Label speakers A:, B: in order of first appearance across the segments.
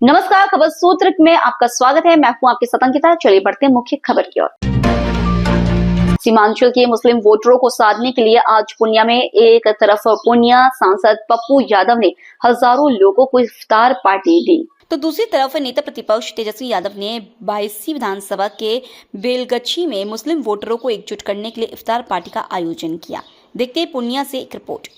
A: नमस्कार, खबर सूत्र में आपका स्वागत है। मैं हूं आपके साथ अंकिता। चलिए बढ़ते हैं मुख्य खबर की ओर। सीमांचल के मुस्लिम वोटरों को साधने के लिए आज पूर्णिया में एक तरफ पूर्णिया सांसद पप्पू यादव ने हजारों लोगों को इफ्तार पार्टी दी, तो दूसरी तरफ नेता प्रतिपक्ष तेजस्वी यादव ने 22वीं विधानसभा के बेलगछी में मुस्लिम वोटरों को एकजुट करने के लिए इफ्तार पार्टी का आयोजन किया। देखते हैं पूर्णिया से एक रिपोर्ट।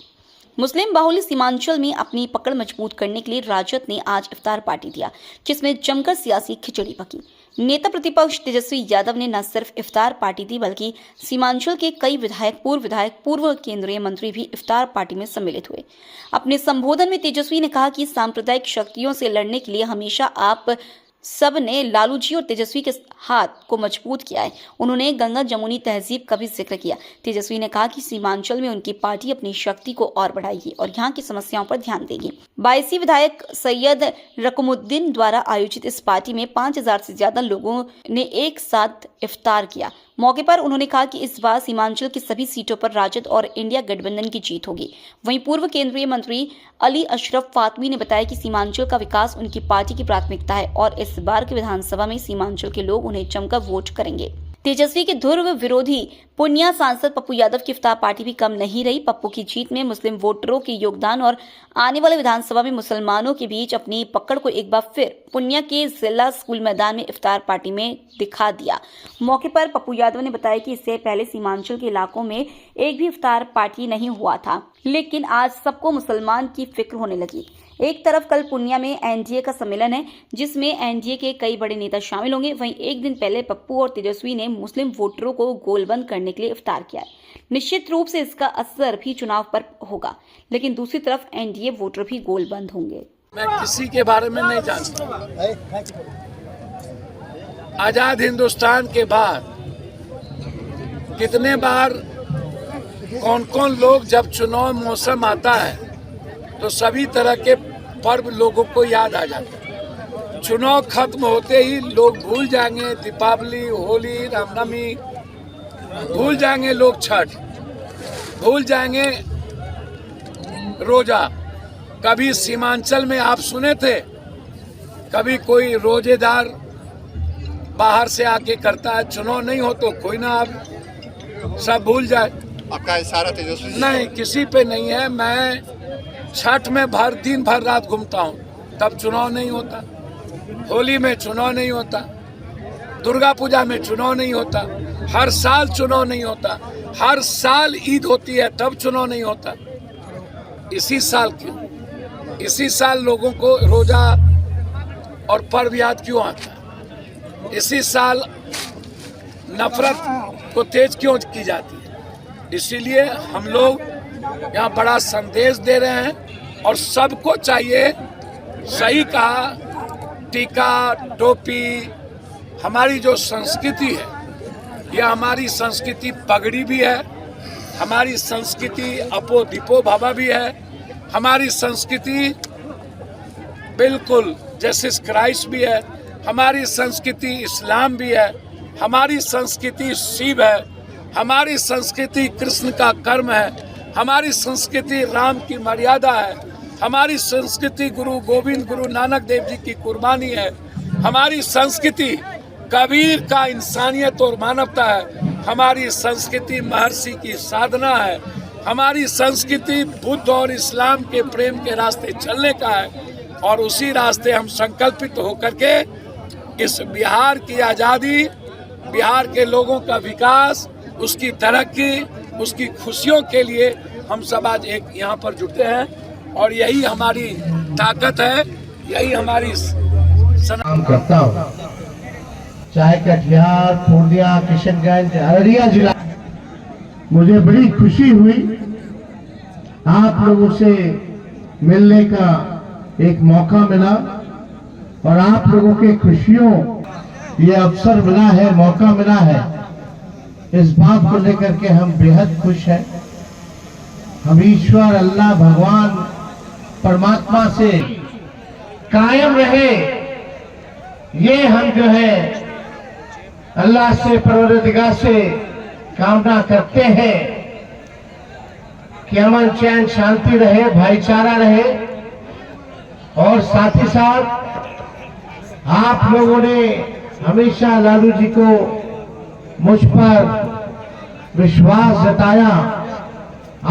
A: मुस्लिम बाहुल्य सीमांचल में अपनी पकड़ मजबूत करने के लिए राजद ने आज इफ्तार पार्टी दिया, जिसमें जमकर सियासी खिचड़ी पकी। नेता प्रतिपक्ष तेजस्वी यादव ने न सिर्फ इफ्तार पार्टी दी, बल्कि सीमांचल के कई विधायक, पूर्व केंद्रीय मंत्री भी इफ्तार पार्टी में सम्मिलित हुए। अपने संबोधन में तेजस्वी ने कहा कि सांप्रदायिक शक्तियों से लड़ने के लिए हमेशा आप सब ने लालू जी और तेजस्वी के हाथ को मजबूत किया है। उन्होंने गंगा जमुनी तहजीब का भी जिक्र किया। तेजस्वी ने कहा कि सीमांचल में उनकी पार्टी अपनी शक्ति को और बढ़ाएगी और यहाँ की समस्याओं पर ध्यान देगी। 22 विधायक सैयद रकमुद्दीन द्वारा आयोजित इस पार्टी में 5000 से ज्यादा लोगों ने एक साथ इफ्तार किया। मौके पर उन्होंने कहा कि इस बार सीमांचल की सभी सीटों पर राजद और इंडिया गठबंधन की जीत होगी। वहीं पूर्व केंद्रीय मंत्री अली अशरफ फातमी ने बताया कि सीमांचल का विकास उनकी पार्टी की प्राथमिकता है और इस बार की विधानसभा में सीमांचल के लोग उन्हें जमकर वोट करेंगे। तेजस्वी के ध्रुव विरोधी पूर्णिया सांसद पप्पू यादव की इफ्तार पार्टी भी कम नहीं रही। पप्पू की जीत में मुस्लिम वोटरों के योगदान और आने वाले विधानसभा में मुसलमानों के बीच अपनी पकड़ को एक बार फिर पूर्णिया के जिला स्कूल मैदान में इफ्तार पार्टी में दिखा दिया। मौके पर पप्पू यादव ने बताया कि इससे पहले सीमांचल के इलाकों में एक भी इफ्तार पार्टी नहीं हुआ था, लेकिन आज सबको मुसलमान की फिक्र होने लगी। एक तरफ कल पूर्णिया में एनडीए का सम्मेलन है, जिसमें एनडीए के कई बड़े नेता शामिल होंगे। वहीं एक दिन पहले पप्पू और तेजस्वी ने मुस्लिम वोटरों को गोलबंद करने के लिए इफ्तार किया है। निश्चित रूप से इसका असर भी चुनाव पर होगा, लेकिन दूसरी तरफ एनडीए वोटर भी गोलबंद होंगे।
B: मैं किसी के बारे में नहीं जानता। आजाद हिंदुस्तान के बाद कितने बार कौन कौन लोग, जब चुनाव मौसम आता है तो सभी तरह के पर्व लोगों को याद आ जाता है। चुनाव खत्म होते ही लोग भूल जाएंगे दीपावली, होली, रामनवमी, भूल जाएंगे लोग छठ, भूल जाएंगे रोजा। कभी सीमांचल में आप सुने थे कभी कोई रोजेदार बाहर से आके करता है, चुनाव नहीं हो तो कोई ना, आप सब भूल जाए।
C: आपका इशारा तेजस्वी
B: नहीं, किसी पे नहीं है। मैं छठ में दिन भर रात घूमता हूँ, तब चुनाव नहीं होता। होली में चुनाव नहीं होता, दुर्गा पूजा में चुनाव नहीं होता, हर साल चुनाव नहीं होता। हर साल ईद होती है तब चुनाव नहीं होता। इसी साल क्यों? इसी साल लोगों को रोजा और पर्व याद क्यों आता? इसी साल नफरत को तेज क्यों की जाती है? इसीलिए हम लोग यहाँ बड़ा संदेश दे रहे हैं और सबको चाहिए, सही कहा, टीका टोपी हमारी जो संस्कृति है, यह हमारी संस्कृति पगड़ी भी है, हमारी संस्कृति अपो दीपो भाभा भी है, हमारी संस्कृति बिल्कुल जीसस क्राइस्ट भी है, हमारी संस्कृति इस्लाम भी है, हमारी संस्कृति शिव है, हमारी संस्कृति कृष्ण का कर्म है, हमारी संस्कृति राम की मर्यादा है, हमारी संस्कृति गुरु गोविंद गुरु नानक देव जी की कुर्बानी है, हमारी संस्कृति कबीर का इंसानियत और मानवता है, हमारी संस्कृति महर्षि की साधना है, हमारी संस्कृति बुद्ध और इस्लाम के प्रेम के रास्ते चलने का है। और उसी रास्ते हम संकल्पित होकर के इस बिहार की आज़ादी, बिहार के लोगों का विकास, उसकी तरक्की, उसकी खुशियों के लिए हम सब आज एक यहाँ पर जुटे हैं और यही हमारी ताकत है, यही हमारी
D: काम करता हूँ। चाहे कटिहार, पूर्णिया, किशनगंज, अररिया जिला, मुझे बड़ी खुशी हुई आप लोगों से मिलने का एक मौका मिला और आप लोगों के खुशियों ये अवसर मिला है, मौका मिला है। इस बात को लेकर के हम बेहद खुश हैं। हम ईश्वर अल्लाह भगवान परमात्मा से कायम रहे, ये हम जो है अल्लाह से, परवरदिगार से कामना करते हैं कि अमन चैन शांति रहे, भाईचारा रहे और साथ ही साथ आप लोगों ने हमेशा लालू जी को मुझ पर विश्वास जताया।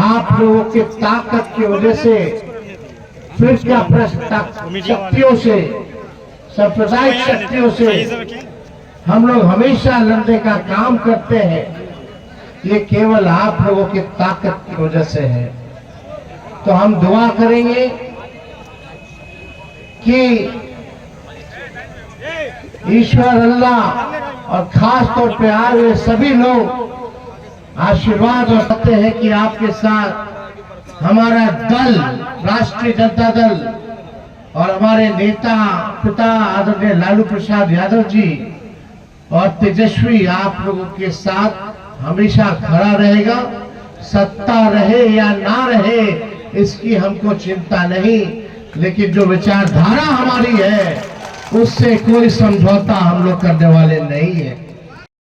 D: आप लोगों के ताकत की वजह से, फिर शक्तियों से, सांप्रदायिक शक्तियों से हम लोग हमेशा लड़ने का काम करते हैं। ये केवल आप लोगों की ताकत की वजह से है। तो हम दुआ करेंगे कि ईश्वर अल्लाह और खास तौर पे आए हुए सभी लोग आशीर्वाद और सकते हैं कि आपके साथ हमारा दल, राष्ट्रीय जनता दल और हमारे नेता पिता आदरणीय लालू प्रसाद यादव जी और तेजस्वी आप लोगों के साथ हमेशा खड़ा रहेगा। सत्ता रहे या ना रहे इसकी हमको चिंता नहीं, लेकिन जो विचारधारा हमारी है उससे कोई समझौता हम लोग करने वाले नहीं है।